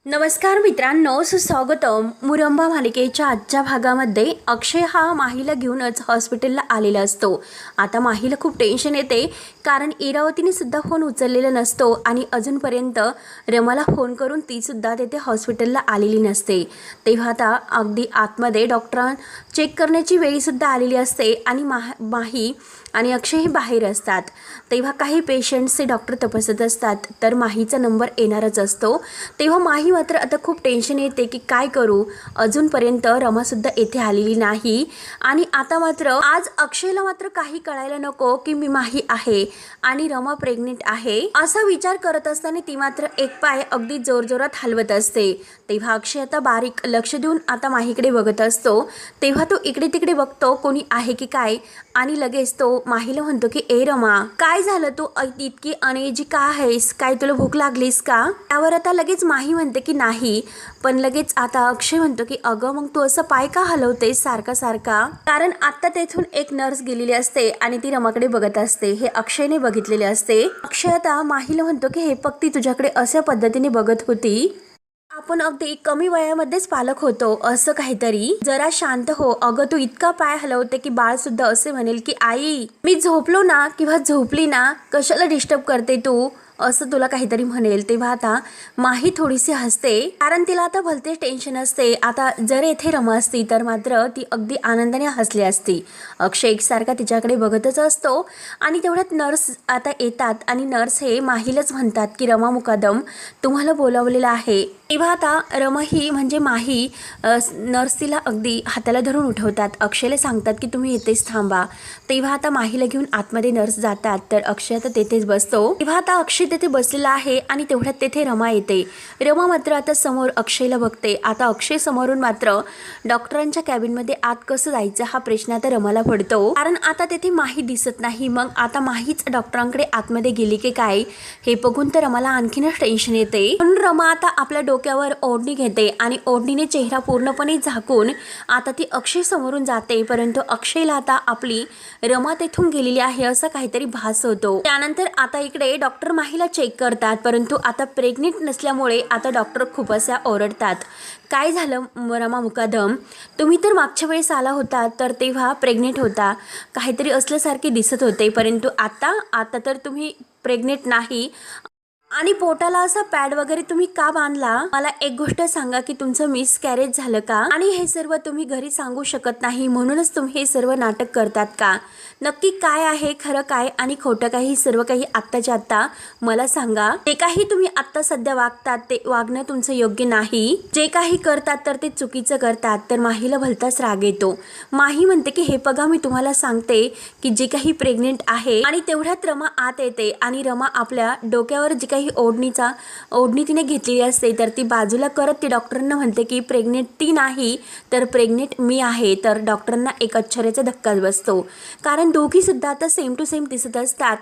नमस्कार मित्रांनो, सुस्वागतम. मुरंबा मालिकेच्या आजच्या भागामध्ये अक्षय हा माहीला घेऊनच हॉस्पिटलला आलेला असतो. आता माहीला खूप टेन्शन येते, कारण इरावतीने सुद्धा फोन उचललेला नसतो आणि अजूनपर्यंत रमाला फोन करून ती सुद्धा तेथे हॉस्पिटलला आलेली नसते. तेव्हा आता अगदी आतमध्ये डॉक्टरां चेक करण्याची वेळीसुद्धा आलेली असते आणि माही आणि अक्षय हे बाहेर असतात. तेव्हा काही पेशंट्सचे डॉक्टर तपासत असतात, तर माहीचा नंबर येणारच असतो. तेव्हा माही मात्र आता खूप टेन्शन येते की काय करू, अजूनपर्यंत रमासुद्धा येथे आलेली नाही. आणि आता मात्र आज अक्षयला मात्र काही कळायला नको की मी माही आहे आणि रमा प्रेग्नेंट आहे असा विचार करत असताना ती मात्र एक पाय अगदी जोरजोरात हलवत असते. तेव्हा अक्षय आता बारीक लक्ष देऊन आता माहीकडे बघत असतो. तेव्हा तो इकडे तिकडे बघतो कोणी आहे की काय, आणि लगेच तो माहीला म्हणतो की ए रमा, काय झालं, तू इतकी अनएजी का आहेस, काय तुला भूक लागलीस का? त्यावर आता लगेच माही म्हणते की नाही, पण लगेच आता अक्षय म्हणतो की अगं मग तू असं पाय का हलवतेस सारखा सारखा? कारण आता तेथून एक नर्स गेलेली असते आणि ती रमाकडे बघत असते. हे अक्षयने बघितलेले असते. अक्षय आता माहीला म्हणतो की हे पग ती तुझ्याकडे अशा पद्धतीने बघत होती, आपण अगदी कमी वयामध्येच पालक होतो असं काहीतरी, जरा शांत हो. अगं तू इतका पाय हलवते की बाळ सुद्धा असे म्हणेल की आई मी झोपलो ना किंवा झोपली ना, कशाला डिस्टर्ब करते तू, असं तुला काहीतरी म्हणेल. तेव्हा आता माही थोडीशी हसते, कारण तिला आता भलते टेन्शन असते. आता जर येथे रमा असती तर मात्र ती अगदी आनंदाने हसली असती. अक्षय एकसारखा तिच्याकडे बघतच असतो आणि तेवढ्यात नर्स आता येतात आणि नर्स हे माहीलाच म्हणतात की रमा मुकादम तुम्हाला बोलावलेलं आहे. तेव्हा आता रमा ही म्हणजे माही नर्स तिला अगदी हाताला धरून उठवतात. अक्षयला सांगतात की तुम्ही इथेच थांबा. तेव्हा आता माहीला घेऊन आतमध्ये नर्स जातात, तर अक्षय आता तेथेच बसतो. तेव्हा आता अक्षय तेथे बसलेला आहे आणि तेवढ्यात तेथे रमा येते. रमा मात्र आता समोर अक्षयला बघते. आता अक्षय समोरून मात्र डॉक्टरांच्या कॅबिनमध्ये आत कसं जायचं हा प्रश्न आता रमाला पडतो, कारण आता तेथे माही दिसत नाही. मग आता माहीच डॉक्टरांकडे आतमध्ये गेली की काय हे बघून तर रमाला आणखीनच टेन्शन येते. म्हणून रमा आता आपल्या डोक्यावर ओढणी घेते आणि ओढणीने चेहरा पूर्णपणे झाकून आता ती अक्षय समोरून जाते. परंतु अक्षयला आता आपली रमा तेथून गेलेली आहे असं काहीतरी भास होतो. त्यानंतर आता इकडे डॉक्टर माहीला चेक करतात, परंतु आता प्रेग्नेंट नसल्यामुळे आता डॉक्टर खूप अशा ओरडतात. काय झालं रमा मुकादम, तुम्ही तर मागच्या वेळेस आला होता तर तेव्हा प्रेग्नेंट होता, काहीतरी असल्यासारखे दिसत होते, परंतु आता तर तुम्ही प्रेग्नेंट नाही आणि पोटाला असा पॅड वगैरे तुम्ही का बांधला? मला एक गोष्ट सांगा की तुमचं मिसकॅरेज झालं का? आणि हे सर्व तुम्ही घरी सांगू शकत नाही म्हणूनच तुम्ही हे सर्व नाटक करतात का? नक्की काय आहे खरं काय आणि खोटं काही, सर्व काही आत्ताच्या आत्ता मला सांगा. जे काही तुम्ही आत्ता सध्या वागतात ते वागणं तुमचं योग्य नाही. जे काही करतात तर ते चुकीचं करतात. तर माहीला भलताच राग येतो. माही म्हणते की हे बघा, मी तुम्हाला सांगते की जे काही प्रेग्नेंट आहे. आणि तेवढ्यात रमा आत येते आणि रमा आपल्या डोक्यावर जी काही ओढणी तिने घेतलेली असते तर ती बाजूला करत ती डॉक्टरांना म्हणते की प्रेग्नेंट ती नाही तर प्रेग्नेंट मी आहे. तर डॉक्टरांना एक आश्चर्याचा धक्काच बसतो, कारण दोघी सुद्धा आता सेम टू सेम दिसत असतात.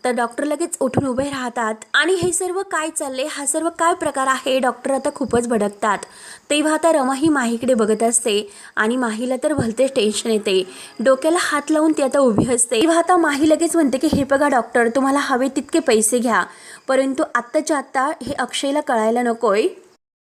तर डॉक्टर लगेच उठून उभे राहतात आणि हे सर्व काय चालले, हा सर्व काय प्रकार आहे, डॉक्टर आता खूपच भडकतात. तेव्हा आता रमा ही माहीकडे बघत असते आणि माहीला तर भलतेच टेन्शन येते. डोक्याला हात लावून ती आता उभी असते. तेव्हा आता माही लगेच म्हणते की हे बघा डॉक्टर, तुम्हाला हवे तितके पैसे घ्या, परंतु आत्ताच्या आत्ता हे अक्षयला कळायला नकोय.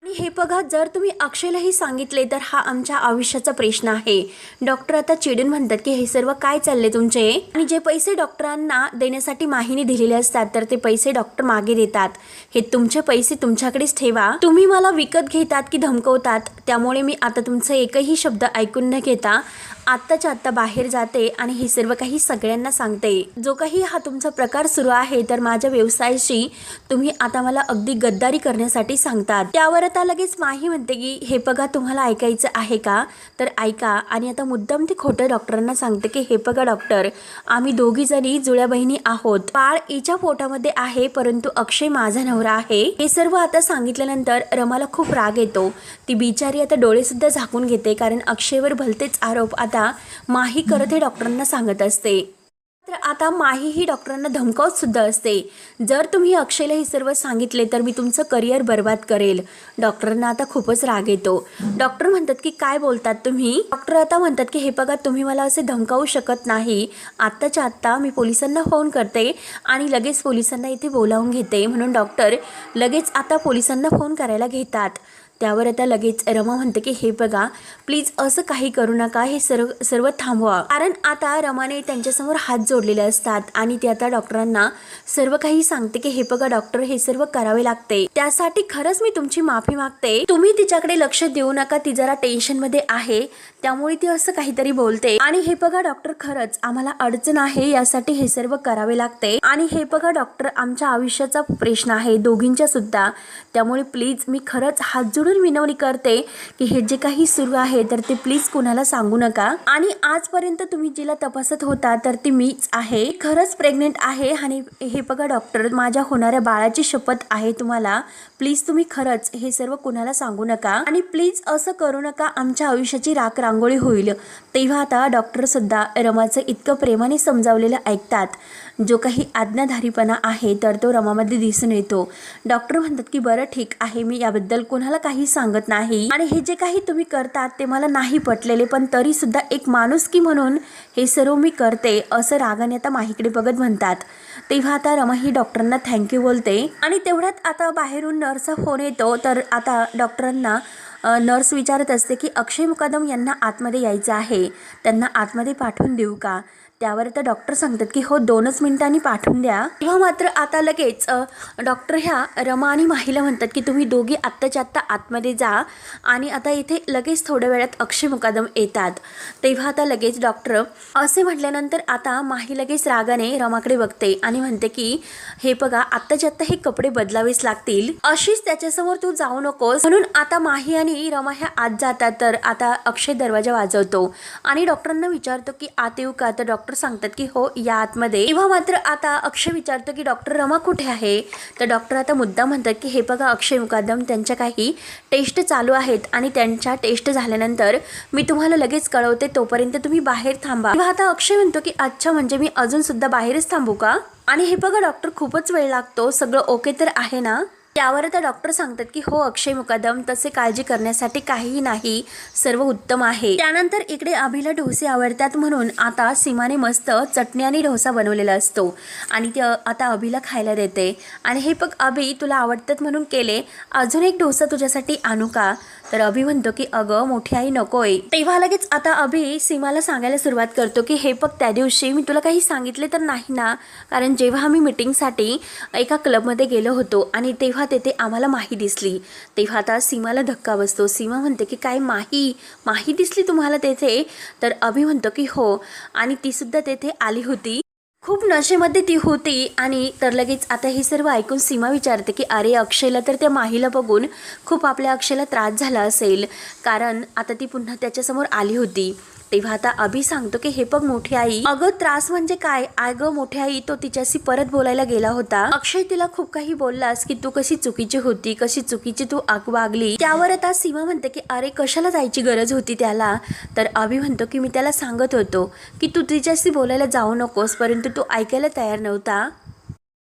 आणि हे बघा, जर तुम्ही अक्षयलाही सांगितले तर हा आमच्या आयुष्याचा प्रश्न आहे. डॉक्टर आता चिडून म्हणतात की हे सर्व काय चालले तुमचे, आणि जे पैसे डॉक्टरांना देण्यासाठी माहीने दिलेले असतात तर ते पैसे डॉक्टर मागे देतात. हे तुमचे पैसे तुमच्याकडेच ठेवा. तुम्ही मला विकत घेतात की धमकवतात, त्यामुळे मी आता तुमचा एकही शब्द ऐकून न घेता आत्ताच्या आत्ता बाहेर जाते आणि हे सर्व काही सगळ्यांना सांगते. जो काही हा तुमचा प्रकार सुरू आहे तर माझ्या व्यवसायाशी तुम्ही आता मला अगदी गद्दारी करण्यासाठी सांगतात. त्यावर आता लगेच माही म्हणते की हे बघा, तुम्हाला ऐकायचं आहे का तर ऐका. आणि आता मुद्दाम ते खोटं डॉक्टरांना सांगते की हे बघा डॉक्टर, आम्ही दोघी जणी जुळ्या बहिणी आहोत. बाळ हिच्या पोटामध्ये आहे, परंतु अक्षय माझा नवरा आहे. हे सर्व आता सांगितल्यानंतर रमाला खूप राग येतो. ती बिचारी आता डोळे सुद्धा झाकून घेते, कारण अक्षयवर भलतेच आरोप आता माही करत हे डॉक्टरांना सांगत असते. तर आता माही ही डॉक्टरांना धमकावत सुद्धा असते, जर तुम्ही अक्षयला हे सर्व सांगितले तर मी तुमचं करिअर बर्बाद करेल. डॉक्टरांना आता खूपच राग येतो. डॉक्टर म्हणतात की काय बोलतात तुम्ही. डॉक्टर आता म्हणतात की हे बघा, तुम्ही मला असे धमकावू शकत नाही. आत्ताच्या आत्ता मी पोलिसांना फोन करते आणि लगेच पोलिसांना इथे बोलावून घेते. म्हणून डॉक्टर लगेच आता पोलिसांना फोन करायला घेतात. त्यावर आता लगेच रमा म्हणते की हे बघा, प्लीज असं काही करू नका, हे सर्व थांबवा. कारण आता रमाने त्यांच्यासमोर हात जोडलेले असतात आणि ती आता डॉक्टरांना सर्व काही सांगते की हे बघा डॉक्टर, हे सर्व करावे लागते, त्यासाठी खरंच मी तुमची माफी मागते. तुम्ही तिच्याकडे लक्ष देऊ नका, ती जरा टेन्शन मध्ये आहे त्यामुळे ती असं काहीतरी बोलते. आणि हे बघा डॉक्टर, खरंच आम्हाला अडचण आहे, यासाठी हे सर्व करावे लागते. आणि हे बघा डॉक्टर, आमच्या आयुष्याचा प्रश्न आहे दोघींच्या सुद्धा, त्यामुळे प्लीज मी खरंच हात जोडून विनवणी करते की हे जे काही सुरू आहे तर ते प्लीज कुणाला सांगू नका. आणि आजपर्यंत तुम्ही जिला तपासत होता तर ती मीच आहे, खरंच प्रेग्नेंट आहे. आणि हे बघा डॉक्टर, माझ्या होणाऱ्या बाळाची शपथ आहे तुम्हाला, प्लीज तुम्ही खरंच हे सर्व कुणाला सांगू नका आणि प्लीज असं करू नका, आमच्या आयुष्याची राख रांगोळी होईल. तेव्हा आता डॉक्टर सुद्धा रमाचं इतकं प्रेमाने समजावलेलं ऐकतात. जो काही आज्ञाधारीपणा आहे तर तो रमामध्ये दिसून येतो. डॉक्टर म्हणतात की बरं ठीक आहे, मी याबद्दल कोणाला काही सांगत नाही आणि हे जे काही तुम्ही करतात ते मला नाही पटलेले, पण तरी सुद्धा एक माणुसकी म्हणून हे सर्व मी करते, असं रागाने आता माहीकडे बघत म्हणतात. तेव्हा आता रमा ही डॉक्टरांना थँक्यू बोलते. आणि तेवढ्यात आता बाहेरून नर्सचा फोन येतो. तर आता डॉक्टरांना नर्स विचारत असते की अक्षय मुकादम यांना आतमध्ये यायचं आहे, त्यांना आतमध्ये पाठवून देऊ का. त्यावर आता डॉक्टर सांगतात की हो, 2च मिनिटांनी पाठवून द्या. तेव्हा मात्र आता लगेच डॉक्टर ह्या रमा आणि माहीला म्हणतात की तुम्ही दोघी आत्ताच्या आत्ता आतमध्ये जा. आणि आता इथे लगेच थोड्या वेळात अक्षय मुकादम येतात. तेव्हा आता लगेच डॉक्टर असे म्हटल्यानंतर आता माही लगेच रागाने रमाकडे बघते आणि म्हणते की हे बघा, आत्ताच्या आत्ता हे कपडे बदलावेच लागतील, अशीच त्याच्यासमोर तू जाऊ नकोस. म्हणून आता माही आणि रमा ह्या आत जातात. तर आता अक्षय दरवाजा वाजवतो आणि डॉक्टरांना विचारतो की आत येऊ का. तर डॉक्टर सांगतात की हो, या आतमध्ये. तेव्हा मात्र आता अक्षय विचारतो की डॉक्टर, रमा कुठे आहे. तर डॉक्टर आता मुद्दा म्हणतात की हे बघा अक्षय मुकादम, त्यांच्या काही टेस्ट चालू आहेत आणि त्यांच्या टेस्ट झाल्यानंतर मी तुम्हाला लगेच कळवते, तोपर्यंत तुम्ही बाहेर थांबा. तेव्हा आता अक्षय म्हणतो की अच्छा, म्हणजे मी अजून सुद्धा बाहेरच थांबू का. आणि हे बघा डॉक्टर, खूपच वेळ लागतो, सगळं ओके तर आहे ना. त्यावर आता डॉक्टर सांगतात की हो अक्षय मुकादम, तसे काळजी करण्यासाठी काहीही नाही, सर्व उत्तम आहे. त्यानंतर इकडे अभिला डोसे आवडतात म्हणून आता सीमाने मस्त चटणी आणि डोसा बनवलेला असतो आणि ती आता अभिला खायला देते. आणि हे बघ अभि, तुला आवडतात म्हणून केले, अजून एक डोसा तुझ्यासाठी आणू का. तर अभि म्हणतो की अगं मोठी आई नकोय. तेव्हा लगेच आता अभि सीमाला सांगायला सुरुवात करतो की हे बघ, त्या दिवशी मी तुला काही सांगितले तर नाही ना, कारण जेव्हा आम्ही मीटिंगसाठी एका क्लबमध्ये गेलो होतो आणि तेव्हा तेथे आम्हाला माही दिसली. तेव्हा आता सीमाला धक्का बसतो. सीमा म्हणते की काय माही दिसली तुम्हाला तेथे. तर अभि म्हणतो की हो, आणि ती सुद्धा तेथे आली होती, खूप नशेमध्ये ती होती. आणि तर लगेच आता हे सर्व ऐकून सीमा विचारते की अरे अक्षयला तर त्या माहीला बघून खूप आपल्या अक्षयला त्रास झाला असेल, कारण आता ती पुन्हा त्याच्यासमोर आली होती. तेव्हा आता अभि सांगतो की हे बघ मोठी आई, अगं त्रास म्हणजे काय, अगं मोठी आई, तो तिच्याशी परत बोलायला गेला होता. अक्षय तिला खूप काही बोललास की तू कशी चुकीची होती, कशी चुकीची तू वागली. त्यावर आता सीमा म्हणते की अरे कशाला जायची गरज होती त्याला. तर अभि म्हणतो की मी त्याला सांगत होतो की तू तिच्याशी बोलायला जाऊ नकोस, परंतु तू ऐकायला तयार नव्हता.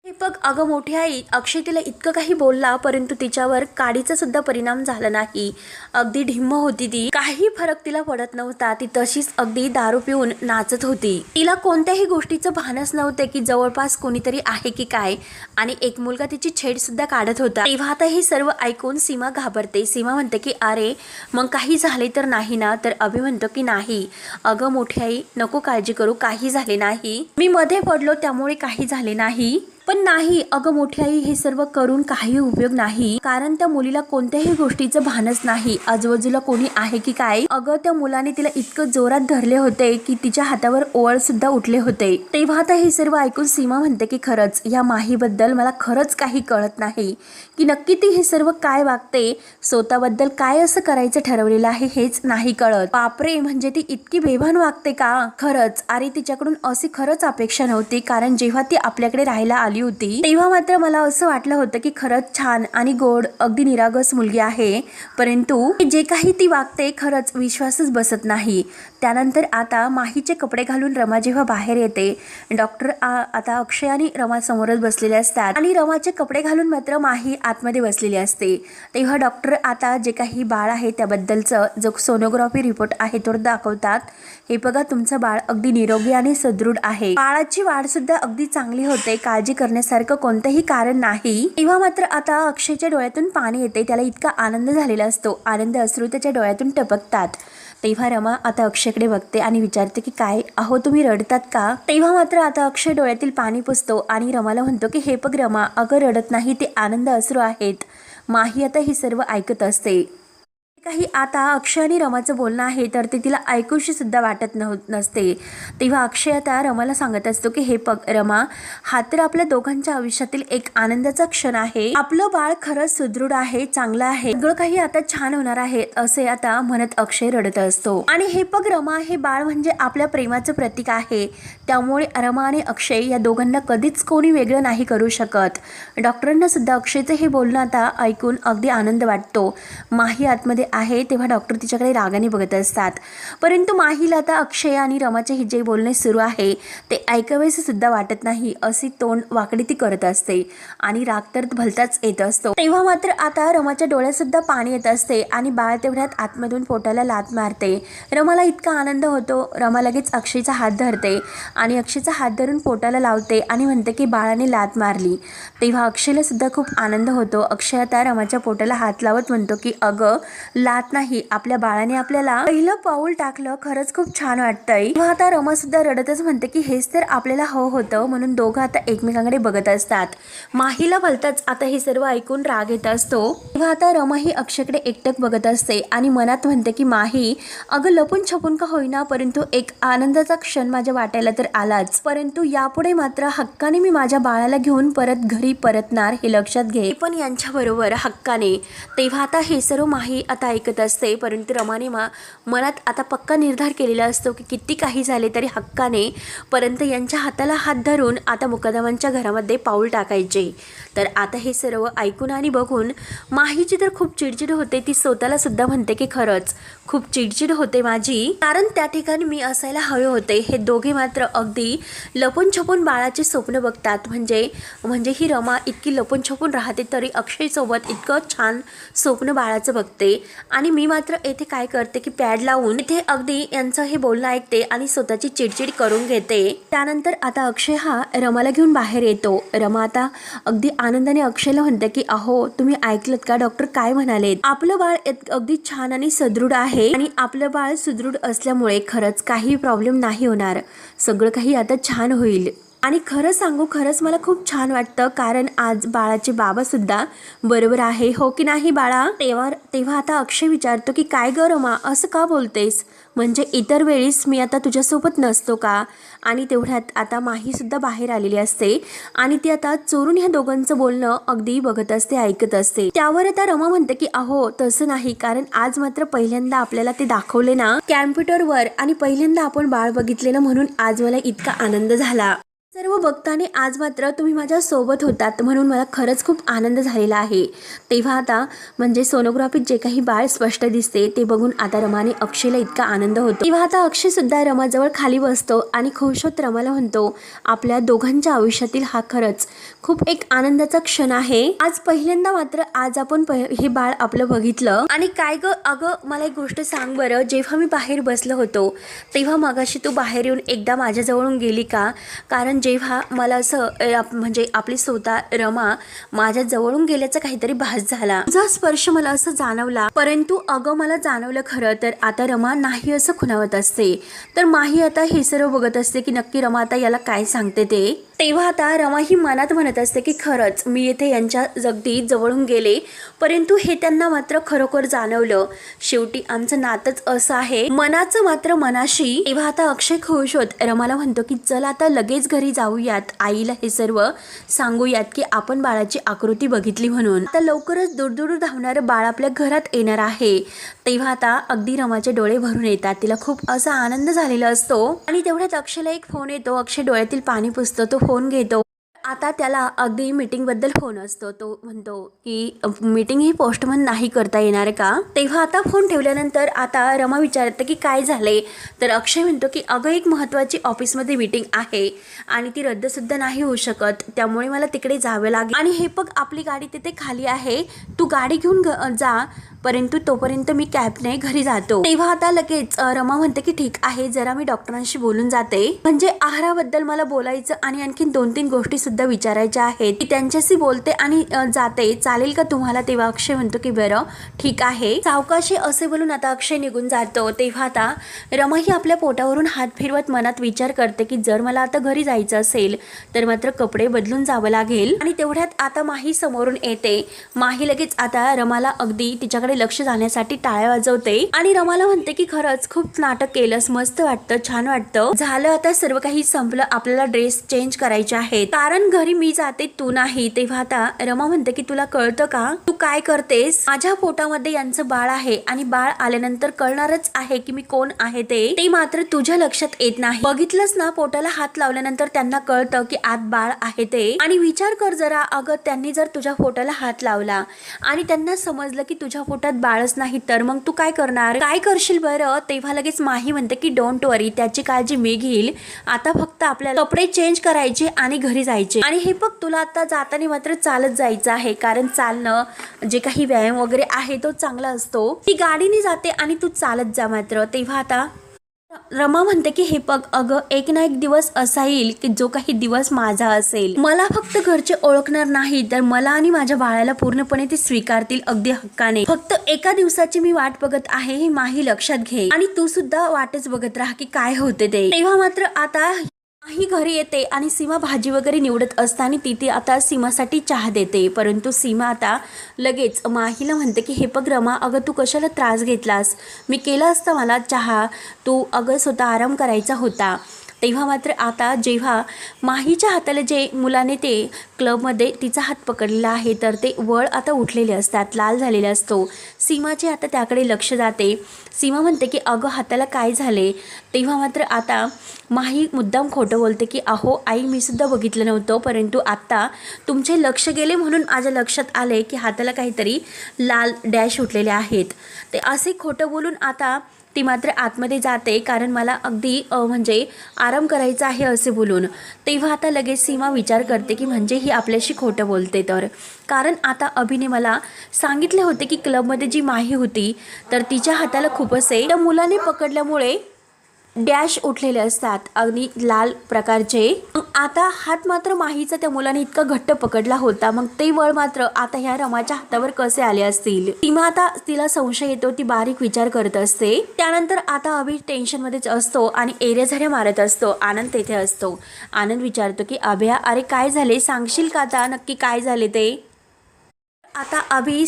हे बघ अगं मोठी आई, अक्षय तिला इतकं काही बोलला परंतु तिच्यावर काडीचा सुद्धा परिणाम झाला नाही. अगदी ढिम्म होती ती, काही फरक तिला पडत नव्हता. ती तशीच अगदी दारू पिऊन नाचत होती. तिला कोणत्याही गोष्टीचं भानच नव्हते की जवळपास कोणीतरी आहे की काय. आणि एक मुलगा तिची छेड सुद्धा काढत होता. तेव्हा आता हे सर्व ऐकून सीमा घाबरते. सीमा म्हणते की अरे मग काही झाले तर नाही ना. तर अभि म्हणतो की नाही अगं मोठी आई, नको काळजी करू, काही झाले नाही, मी मध्ये पडलो त्यामुळे काही झाले नाही. पण नाही अगं मोठी आई, हे सर्व करून काही उपयोग नाही, कारण त्या मुलीला कोणत्याही गोष्टीचं भानच नाही, आजूबाजूला कोणी आहे की काय. अगं त्या मुलाने तिला इतकं जोरात धरले होते की तिच्या हातावर ओळ सुद्धा उठले होते. तेव्हा आता हे सर्व ऐकून सीमा म्हणते की खरंच या माहीबद्दल मला खरंच काही कळत नाही की नक्की ती हे सर्व काय वागते, स्वतःबद्दल काय असं करायचं ठरवलेलं आहे हेच नाही कळत. बापरे, म्हणजे ती इतकी बेभान वागते का. खरंच अरे तिच्याकडून अशी खरंच अपेक्षा नव्हती, कारण जेव्हा ती आपल्याकडे राहायला आली होती तेव्हा मात्र मला असं वाटलं होतं की खरंच छान आणि गोड अगदी निरागस मुलगी आहे, परंतु जे काही ती वागते खरंच विश्वासच बसत नाही. त्यानंतर आता माहीचे कपडे घालून रमा जेव्हा बाहेर येते, डॉक्टर आता अक्षय आणि रमा समोरच बसलेले असतात आणि रमाचे कपडे घालून मात्र माही आतमध्ये बसलेली असते. तेव्हा डॉक्टर आता जे काही बाळ आहे त्याबद्दलचं जो सोनोग्राफी रिपोर्ट आहे तो दाखवतात. हे बघा, तुमचं बाळ अगदी निरोगी आणि सदृढ आहे. बाळाची वाढ सुद्धा अगदी चांगली होते, काळजी करण्यासारखं कोणतंही कारण नाही. तेव्हा मात्र आता अक्षयच्या डोळ्यातून पाणी येते. त्याला इतका आनंद झालेला असतो, आनंद अश्रू त्याच्या डोळ्यातून टपकतात. तेव्हा रमा आता अक्षयकडे बघते आणि विचारते की काय अहो तुम्ही रडतात का? तेव्हा मात्र आता अक्षय डोळ्यातील पाणी पुसतो आणि रमाला म्हणतो की हे बघ रमा, अगं रडत नाही, ते आनंद अश्रू आहेत. माही आता ही सर्व ऐकत असते. काही आता अक्षय आणि रमाचं बोलणं आहे तर ते तिला ऐकूशी सुद्धा वाटत नसते. तेव्हा अक्षय आता रमाला सांगत असतो की हे बघ रमा, हा तर आपल्या दोघांच्या आयुष्यातील एक आनंदाचा क्षण आहे. आपलं बाळ खरंच सुदृढ आहे, चांगलं आहे, सगळं काही आता छान होणार आहे असे आता म्हणत अक्षय रडत असतो. आणि हे बघ रमा, हे बाळ म्हणजे आपल्या प्रेमाचं प्रतीक आहे. त्यामुळे रमा आणि अक्षय या दोघांना कधीच कोणी वेगळं नाही करू शकत. डॉक्टरांना सुद्धा अक्षयचं हे बोलणं आता ऐकून अगदी आनंद वाटतो. माही आतमध्ये आहे तेव्हा डॉक्टर तिच्याकडे रागाने बघत असतात. परंतु माहीला आता अक्षय आणि रमाचे हे जे बोलणे सुरू आहे ते ऐकावेसे सुद्धा वाटत नाही. अशी तोंड वाकडी ती करत असते आणि राग तर भलताच येत असतो. तेव्हा मात्र आता रमाच्या डोळ्यात सुद्धा पाणी येत असते आणि बाळ तेवढ्यात आतमधून पोटाला लाथ मारते. रमाला इतका आनंद होतो. रमा लगेच अक्षयचा हात धरते आणि अक्षयचा हात धरून पोटाला लावते आणि म्हणते की बाळाने लाथ मारली. तेव्हा अक्षयला सुद्धा खूप आनंद होतो. अक्षय आता रमाच्या पोटाला हात लावत म्हणतो की अगं लाथ नाही, आपल्या बाळाने आपल्याला पहिलं पाऊल टाकलं, खरंच खूप छान वाटतंय. तेव्हा आता रमा सुद्धा रडतच म्हणते की हेच तर आपल्याला हवं होतं. म्हणून दोघं आता एकमेकांकडे बघत असतात. माहीला भलताच आता हे सर्व ऐकून राग येत असतो. तेव्हा आता रमा ही अक्षयकडे एकटक बघत असते आणि मनात म्हणते की माही, अगं लपून छपून का होईना परंतु एक आनंदाचा क्षण माझ्या वाट्याला तर आलाच. परंतु यापुढे मात्र हक्काने मी माझ्या बाळाला घेऊन परत घरी परतणार हे लक्षात घे, पण यांच्याबरोबर हक्काने. तेव्हा आता हे सर्व माही आता ऐकत असते. परंतु रमाने मनात आता पक्का निर्धार केलेला असतो की किती काही झाले तरी हक्काने परंतु यांच्या हाताला हात धरून आता मुकदमांच्या घरामध्ये पाऊल टाकायचे. तर आता हे सर्व ऐकून आणि बघून माहीची तर खूप चिडचिड होते. ती स्वतःला सुद्धा म्हणते की खरंच खूप चिडचिड होते माझी, कारण त्या ठिकाणी मी असायला हवे होते. हे दोघे मात्र अगदी लपून छपून बाळाचे स्वप्न बघतात. म्हणजे ही रमा इतकी लपून छपून राहते तरी अक्षयसोबत इतकं छान स्वप्न बाळाचं बघते आणि मी मात्र येथे काय करते की पॅड लावून इथे अगदी यांचं हे बोलणं ऐकते आणि स्वतःची चिडचिड करून घेते. त्यानंतर आता अक्षय हा रमाला घेऊन बाहेर येतो. रमा आता अगदी आनंदाने अक्षयला म्हणते की अहो तुम्ही ऐकलत का, डॉक्टर काय म्हणाले, आपलं बाळ अगदी छान आणि सदृढ आहे आणि आपलं बाळ सुदृढ असल्यामुळे खरंच काही प्रॉब्लेम नाही होणार, सगळं काही आता छान होईल. आणि खरं सांगू, खरंच मला खूप छान वाटतं कारण आज बाळाचे बाबा सुद्धा बरोबर आहे, हो की नाही बाळा? तेव्हा आता अक्षय विचारतो की काय ग रमा, असं का बोलतेस, म्हणजे इतर वेळेस मी आता तुझ्यासोबत नसतो का? आणि तेवढ्यात आता माही सुद्धा बाहेर आलेली असते आणि ती आता चोरून ह्या दोघांचं बोलणं अगदी बघत असते, ऐकत असते. त्यावर आता रमा म्हणते की अहो तसं नाही, कारण आज मात्र पहिल्यांदा आपल्याला ते दाखवले ना कॅम्प्युटरवर आणि पहिल्यांदा आपण बाळ बघितले ना, म्हणून आज मला इतका आनंद झाला. सर्व बघताना आज मात्र तुम्ही माझ्या सोबत होतात म्हणून मला खरंच खूप आनंद झालेला आहे. तेव्हा आता म्हणजे सोनोग्राफीत जे काही बाळ स्पष्ट दिसते ते बघून आता रमाने अक्षयला इतका आनंद होतो. तेव्हा आता अक्षय सुद्धा रमाजवळ खाली बसतो आणि खुश होत रमाला म्हणतो आपल्या दोघांच्या आयुष्यातील हा खरंच खूप एक आनंदाचा क्षण आहे. आज पहिल्यांदा मात्र आज आपण हे बाळ आपलं बघितलं. आणि काय ग अगं मला एक गोष्ट सांग बरं, जेव्हा मी बाहेर बसलो होतो तेव्हा मगाशी तू बाहेर येऊन एकदा माझ्याजवळून गेली का? कारण जेव्हा मला असं म्हणजे आपली स्वतः रमा माझ्या जवळून गेल्याचा काहीतरी भास झाला, तुझा स्पर्श मला असं जाणवला. परंतु अगं मला जाणवलं खरं तर आता रमा नाही असं खुणावत असते. तर माही आता हे सर्व बघत असते की नक्की रमा आता याला काय सांगते ते. तेव्हा आता रमा ही मनात म्हणत असते की खरंच मी येथे यांच्या अगदी जवळून गेले परंतु हे त्यांना मात्र खरोखर जाणवलं. शेवटी आमचं नातंच असं आहे, मनाचं मात्र मनाशी. तेव्हा आता अक्षय खुश होत रमाला म्हणतो की चल आता लगेच घरी जाऊयात, आईला हे सर्व सांगूयात की आपण बाळाची आकृती बघितली म्हणून. आता लवकरच दूर धावणारं बाळ आपल्या घरात येणार आहे. तेव्हा आता अगदी रमाचे डोळे भरून येतात, तिला खूप असा आनंद झालेला असतो. आणि तेवढ्यात अक्षयला एक फोन येतो. अक्षय डोळ्यातील पाणी पुसतो, तो फोन घेतो. आता त्याला अगदी मीटिंगबद्दल फोन असतो. तो म्हणतो की मीटिंग ही पोस्टमन नाही करता येणार का. तेव्हा आता फोन ठेवल्यानंतर आता रमा विचारते की काय झाले. तर अक्षय म्हणतो की अगं एक महत्त्वाची ऑफिसमध्ये मीटिंग आहे आणि ती रद्दसुद्धा नाही होऊ शकत, त्यामुळे मला तिकडे जावं लागेल. आणि हे बघ आपली गाडी तिथे खाली आहे, तू गाडी घेऊन जा, परंतु तोपर्यंत मी कॅबने घरी जातो. तेव्हा आता लगेच रमा म्हणते की ठीक आहे, जरा मी डॉक्टरांशी बोलून जाते. म्हणजे आहाराबद्दल मला बोलायचं आणि आणखीन 2-3 गोष्टी सुद्धा विचारायच्या आहेत. ती त्यांच्याशी बोलते आणि जाते. चालेल का तुम्हाला. तेव्हा अक्षय म्हणतो की बरं ठीक आहे. सावकाशी असे बोलून आता अक्षय निघून जातो. तेव्हा आता रमा ही आपल्या पोटावरून हात फिरवत मनात विचार करते की जर मला आता घरी जायचं असेल तर मात्र कपडे बदलून जावं लागेल. आणि तेवढ्यात आता माही समोरून येते. माही लगेच आता रमाला अगदी तिच्याकडे लक्ष जाण्यासाठी टाळ्या वाजवते आणि रमाला म्हणते की खरंच खूप नाटक केलंस, मस्त वाटतं, छान वाटतं. झालं आता सर्व काही संपलं, आपल्याला ड्रेस चेंज करायचे आहेत कारण घरी मी जाते तू नाही. तेव्हा आता रमा म्हणते की तुला कळतं का तू काय करतेस. माझ्या पोटामध्ये यांचं बाळ आहे आणि बाळ आल्यानंतर कळणारच आहे की मी कोण आहे ते मात्र तुझ्या लक्षात येत नाही. बघितलंच ना, पोटाला हात लावल्यानंतर त्यांना कळतं की आत बाळ आहे ते. आणि विचार कर जरा, अगं त्यांनी जर तुझ्या पोटाला हात लावला आणि त्यांना समजलं की तुझ्या पोटात बाळच नाही तर मग तू काय करणार, काय करशील बरं. तेव्हा लगेच माही म्हणते की डोंट वरी, त्याची काळजी मी घेईल. आता फक्त आपल्याला कपडे चेंज करायचे आणि घरी जायचे. आणि हे बघ तुला आता जाताना मात्र चालत जायचं आहे कारण चालणं जे काही व्यायाम वगैरे आहे तो चांगला असतो. ती गाडीने जाते आणि तू चालत जा मात्र. तेव्हा आता रमा म्हणते की हे बघ अगं एक ना एक दिवस असा येईल की जो काही दिवस माझा असेल. मला फक्त घरचे ओळखणार नाही तर मला आणि माझ्या बाळाला पूर्णपणे ते स्वीकारतील अगदी हक्काने. फक्त एका दिवसाची मी वाट बघत आहे हे माही लक्षात घे आणि तू सुद्धा वाटच बघत राहा की काय होते ते. तेव्हा मात्र आता ही घरी येते आणि सीमा भाजी वगैरे निवडत असताना तिथे आता सीमासाठी चहा देते. परंतु सीमा आता लगेच माहीला म्हणते की हे बघ रमा, अगं तू कशाला त्रास घेतलास, मी केला असता मला चहा, तू अगं स्वतः आराम करायचा होता. तेव्हा मात्र आता जेव्हा माहीच्या हाताला जे मुलाने ते क्लबमध्ये तिचा हात पकडलेला आहे तर ते वळ आता उठलेले असतात, लाल झालेले असतो. सीमाचे आता त्याकडे लक्ष जाते. सीमा म्हणते की अगं हाताला काय झाले. तेव्हा मात्र आता माही मुद्दाम खोटं बोलते की अहो आई मी सुद्धा बघितलं नव्हतं, परंतु आत्ता तुमचे लक्ष गेले म्हणून माझ्या लक्षात आले की हाताला काहीतरी लाल डॅश उठलेले आहेत. ते असे खोटं बोलून आता ती मात्र आतमध्ये जाते कारण मला अगदी म्हणजे आराम करायचा आहे असे बोलून. तेव्हा आता लगेच सीमा विचार करते की म्हणजे ही आपल्याशी खोटं बोलते तर, कारण आता अभिने मला सांगितले होते की क्लबमध्ये जी माही होती तर तिच्या हाताला खूप असे त्या मुलाने पकडल्यामुळे डॅश उठलेले असतात अगदी लाल प्रकारचे. आता हात मात्र माहीचा त्या मुलाने इतका घट्ट पकडला होता, मग ते वळ मात्र आता ह्या रमाच्या हातावर कसे आले असतील. सीमा आता तिला संशय येतो, ती बारीक विचार करत असते. त्यानंतर आता अभि टेन्शन मध्येच असतो आणि एरिया झऱ्या मारत असतो. आनंद तेथे असतो. आनंद विचारतो की अभ्या अरे काय झाले, सांगशील का आता नक्की काय झाले ते. आता अभि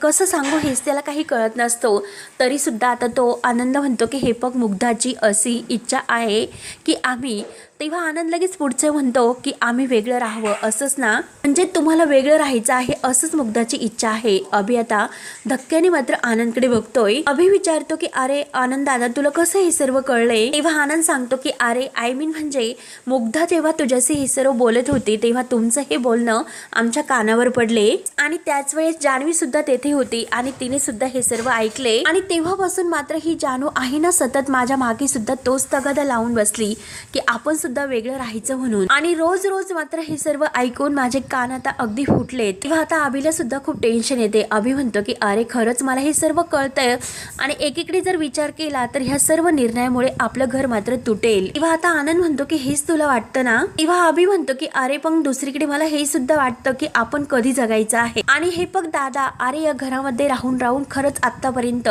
कसं सांगू हेच त्याला काही कळत नसतो. तरीसुद्धा आता तो आनंद म्हणतो की हे बघ मुग्धाची अशी इच्छा आहे की आम्ही. तेव्हा आनंद लगेच पुढचं म्हणतो की आम्ही वेगळं राहावं असंच ना, म्हणजे तुम्हाला वेगळं राहायचं आहे असंच मुग्धाची इच्छा आहे. अभि आता धक्क्याने मात्र आनंदकडे बघतोय. अभि विचारतो की अरे आनंद दादा तुला कसं हे सर्व कळलंय. तेव्हा आनंद सांगतो की अरे आय मीन म्हणजे मुग्धा जेव्हा तुझ्याशी हे सर्व बोलत होती तेव्हा तुमचं हे बोलणं आमच्या कानावर पडले आणि त्याच वेळेस जान्हवी सुद्धा तेथे होती आणि तिने सुद्धा हे सर्व ऐकले आणि तेव्हापासून मात्र ही जानू आहे ना सतत माझ्या मागे सुद्धा तोच तगादा लावून बसली की आपण सुद्धा वेगळं राहायचं म्हणून. आणि रोज रोज मात्र हे सर्व ऐकून माझे कान आता अगदी फुटले. तेव्हा आता अभिला सुद्धा खूप टेन्शन येते. अभि म्हणतो की अरे खरंच मला हे सर्व कळतंय आणि एकीकडे जर विचार केला तर ह्या सर्व निर्णयामुळे आपलं घर मात्र तुटेल. तेव्हा आता आनंद म्हणतो की हेच तुला वाटतं ना. तेव्हा अभि म्हणतो की अरे पण दुसरीकडे मला हे सुद्धा वाटतं की आपण कधी जगायचं आहे. आणि हे बघ दादा, अरे या घरामध्ये राहून राहून खरंच आतापर्यंत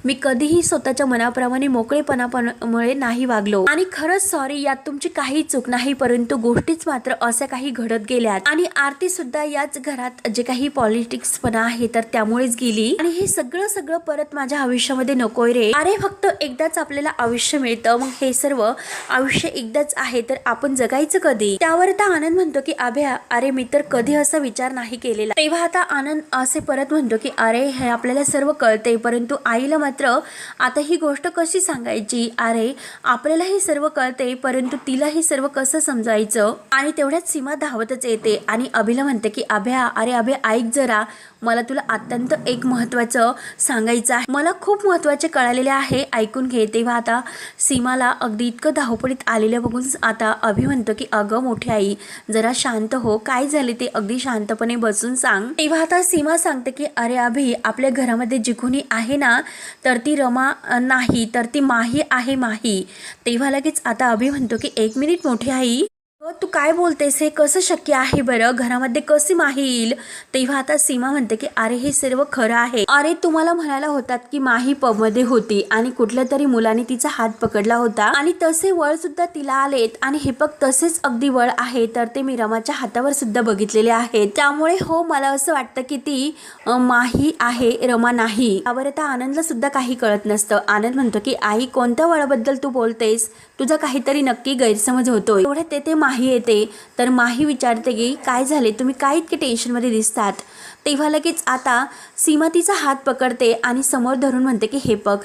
मी कधीही स्वतःच्या मनाप्रमाणे मोकळेपणामुळे नाही वागलो आणि खरंच सॉरी, यात तुमची काही चूक नाही, परंतु गोष्टीच मात्र अशा काही घडत गेल्यात आणि आरती सुद्धा याच घरात जे काही पॉलिटिक्सपणा आहे तर त्यामुळेच गेली आणि हे सगळं परत माझ्या आयुष्यामध्ये नकोय रे. अरे फक्त एकदाच आपल्याला आयुष्य मिळतं, मग हे सर्व आयुष्य एकदाच आहे तर आपण जगायचं कधी. त्यावर आता आनंद म्हणतो की अभ्या अरे मी तर कधी असा विचार नाही केलेला. तेव्हा आता आनंद असे परत म्हणतो की अरे हे आपल्याला सर्व कळते, परंतु आईला मात्र आता ही गोष्ट कशी सांगायची. अरे आपल्याला हे सर्व कळते परंतु तिला हे सर्व कसं समजायचं. आणि तेवढ्यात सीमा धावतच येते आणि अभिला म्हणते की अभ्या, अरे अभ्या ऐक जरा, मला तुला अत्यंत एक महत्त्वाचं सांगायचं आहे, मला खूप महत्त्वाचे कळालेले आहे, ऐकून घे. तेव्हा आता सीमाला अगदी इतकं धावपळीत आलेलं बघून आता अभि म्हणतो की अगं मोठी आई जरा शांत हो, काय झाले ते अगदी शांतपणे बसून सांग. तेव्हा आता सीमा सांगते की अरे अभि, आपल्या घरामध्ये जी कोणी आहे ना, तर ती रमा नाही, तर ती माही आहे, माही. तेव्हा लगेच आता अभि म्हणतो की 1 मिनिट मोठी आई, तू काय बोलतेस, हे कसं शक्य आहे बरं, घरामध्ये कशी माही येईल. तेव्हा आता सीमा म्हणते की अरे हे सर्व खरं आहे, अरे तुम्हाला म्हणायला होतात की माही पबमध्ये होती आणि कुठल्या तरी मुलाने तिचा हात पकडला होता आणि तसे वळ सुद्धा तिला आलेत आणि हे बघ तसेच अगदी वळ आहे, तर ते मी रमाच्या हातावर सुद्धा बघितलेले आहेत. त्यामुळे हो मला असं वाटतं की ती माही आहे, रमा नाही. यावर आता आनंदला सुद्धा काही कळत नसतं. आनंद म्हणतो की आई कोणत्या वळाबद्दल तू बोलतेस, तुझा काहीतरी नक्की गैरसमज होतोय. एवढे ते माही येते तर माही विचारते की काय झाले, तुम्ही काय इतके टेन्शनमध्ये दिसतात. तेव्हा लगेच आता सीमा तिचा हात पकडते आणि समोर धरून म्हणते की हे बघ.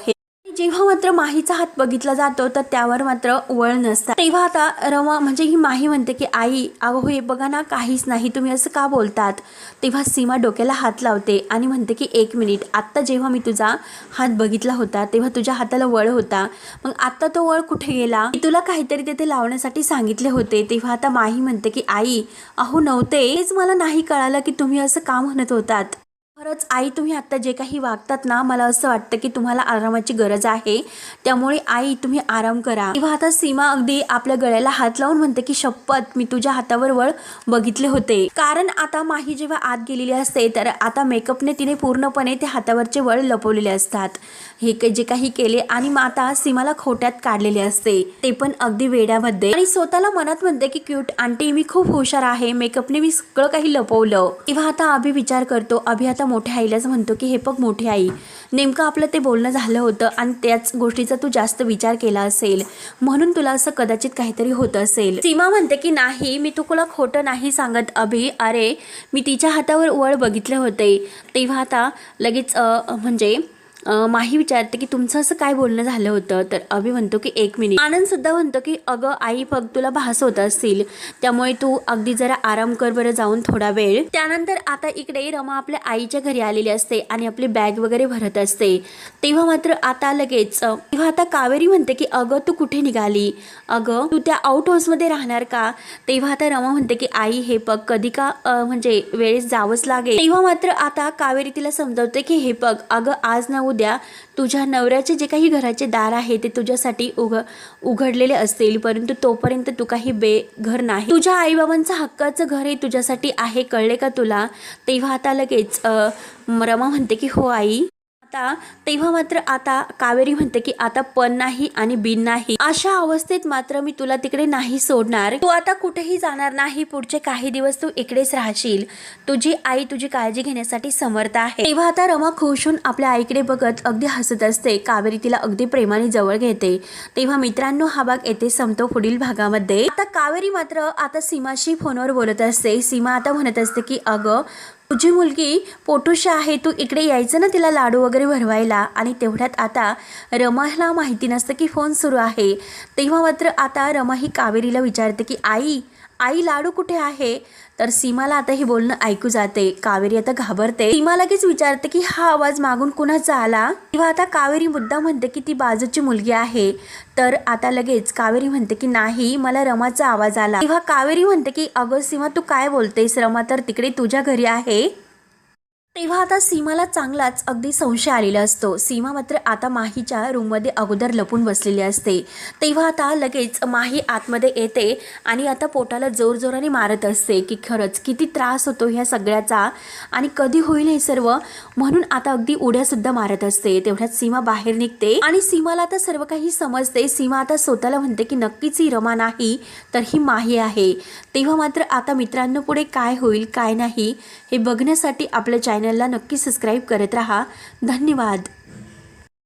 जेव्हा मात्र माहीचा हात बघितला जातो तर त्यावर मात्र वळ नसतात. तेव्हा आता रमा म्हणजे ही माही म्हणते की आई अगो हे बघा ना, काहीच नाही, तुम्ही असं का बोलतात. तेव्हा सीमा डोक्याला हात लावते आणि म्हणते की 1 मिनिट, आत्ता जेव्हा मी तुझा हात बघितला होता तेव्हा तुझ्या हाताला वळ होता, मग आत्ता तो वळ कुठे गेला, मी तुला काहीतरी तिथे लावण्यासाठी सांगितले होते. तेव्हा आता माही म्हणते की आई अहो नव्हते, हेच मला नाही कळालं की तुम्ही असं का म्हणत होतात. खरंच आई, तुम्ही आत्ता जे काही वागतात ना, मला असं वाटतं की तुम्हाला आरामाची गरज आहे, त्यामुळे आई तुम्ही आराम करा. तेव्हा आता सीमा अगदी आपल्या गळ्याला हात लावून म्हणते की शपथ मी तुझ्या हातावर वळ बघितले होते. कारण आता माही जेव्हा आत गेलेली असते तर आता मेकअपने तिने पूर्णपणे त्या हातावरचे वळ लपवलेले असतात, हे जे काही केले आणि मग आता सीमाला खोट्यात काढलेले असते, ते पण अगदी वेड्यामध्ये. आणि स्वतःला मनात म्हणते की क्यूट आंटी मी खूप हुशार आहे, मेकअपने मी सगळं काही लपवलं. तेव्हा आता अभि विचार करतो. अभि आता मोठ्या आईलाच म्हणतो की हे बघ मोठी आई, नेमकं आपलं ते बोलणं झालं होतं आणि त्याच गोष्टीचा तू जास्त विचार केला असेल, म्हणून तुला असं कदाचित काहीतरी होत असेल. सीमा म्हणते की नाही, मी तुला खोटं नाही सांगत अभि, अरे मी तिच्या हातावर वळ बघितले होते. तेव्हा आता लगेच म्हणजे माही विचारते की तुमचं असं काय बोलणं झालं होतं. तर अभि म्हणतो की 1 मिनिट. आनंद सुद्धा म्हणतो की अगं आई बघ तुला भास होत असतील, त्यामुळे तू अगदी जरा आराम कर बरं जाऊन थोडा वेळ. त्यानंतर आता इकडे रमा आपल्या आईच्या घरी आलेली असते आणि आपली बॅग वगैरे भरत असते. तेव्हा मात्र आता लगेच तेव्हा आता कावेरी म्हणते की अगं तू कुठे निघाली, अगं तू त्या आउट हाऊसमध्ये राहणार का. तेव्हा आता रमा म्हणते की आई हे बघ कधी का म्हणजे वेळेस जावंच लागेल. तेव्हा मात्र आता कावेरी तिला समजावते की हे बघ अगं आज ना उद्या तुझ्या नवऱ्याचे जे काही घराचे दार आहे ते तुझ्यासाठी उघडलेले असतील, परंतु तोपर्यंत तू काही बेघर नाही, तुझ्या आईबाबांचं हक्काचं घर हे तुझ्यासाठी आहे, कळले का तुला. तेव्हा आता लगेच रमा म्हणते की हो आई. तेव्हा मात्र आता कावेरी म्हणते की आता पण नाही आणि बिन नाही, अशा अवस्थेत मात्र मी तुला तिकडे नाही सोडणार, तू आता कुठेही जाणार नाही, पुढचे काही दिवस तू इकडेच राहशील, तुझी आई तुझी काळजी घेण्यासाठी समर्थ आहे. तेव्हा आता रमा खुश होऊन आपल्या आईकडे बघत अगदी हसत असते. कावेरी तिला अगदी प्रेमाने जवळ घेते. तेव्हा मित्रांनो हा भाग येथे संपतो. पुढील भागामध्ये आता कावेरी मात्र आता सीमाशी फोनवर बोलत असते. सीमा आता म्हणत असते की अगं तुझी मुलगी पोटूशी आहे, तू इकडे यायचं ना तिला लाडू वगैरे भरवायला. आणि तेवढ्यात आता रमाला माहिती नसतं की फोन सुरू आहे. तेव्हा मात्र आता रमा ही कावेरीला विचारते की आई लाडू कुठे आहे. तर सीमाला आता हे बोलणं ऐकू जाते. कावेरी आता घाबरते. सीमा लगेच विचारते की हा आवाज मागून कुणाचा आला. तेव्हा आता कावेरी मुद्दा म्हणते की ती बाजूची मुलगी आहे. तर आता लगेच कावेरी म्हणते की नाही मला रमाचा आवाज आला. तेव्हा कावेरी म्हणते की अगं सीमा तू काय बोलतेस, रमा तर तिकडे तुझ्या घरी आहे. तेव्हा आता सीमाला चांगलाच अगदी संशय आलेला असतो. सीमा मात्र आता माहीच्या रूममध्ये अगोदर लपून बसलेली असते. तेव्हा आता लगेच माही आतमध्ये येते आणि आता पोटाला जोरजोराने मारत असते की खरंच किती त्रास होतो ह्या सगळ्याचा आणि कधी होईल हे सर्व, म्हणून आता अगदी उड्या सुद्धा मारत असते. तेवढ्यात सीमा बाहेर निघते आणि सीमाला आता सर्व काही समजते. सीमा आता स्वतःला म्हणते की नक्कीच ही रमा नाही तर ही माही आहे. तेव्हा मात्र आता मित्रांनो पुढे काय होईल काय नाही हे बघण्यासाठी आपल्या चॅनलला नक्की सबस्क्राईब करत राहा. धन्यवाद.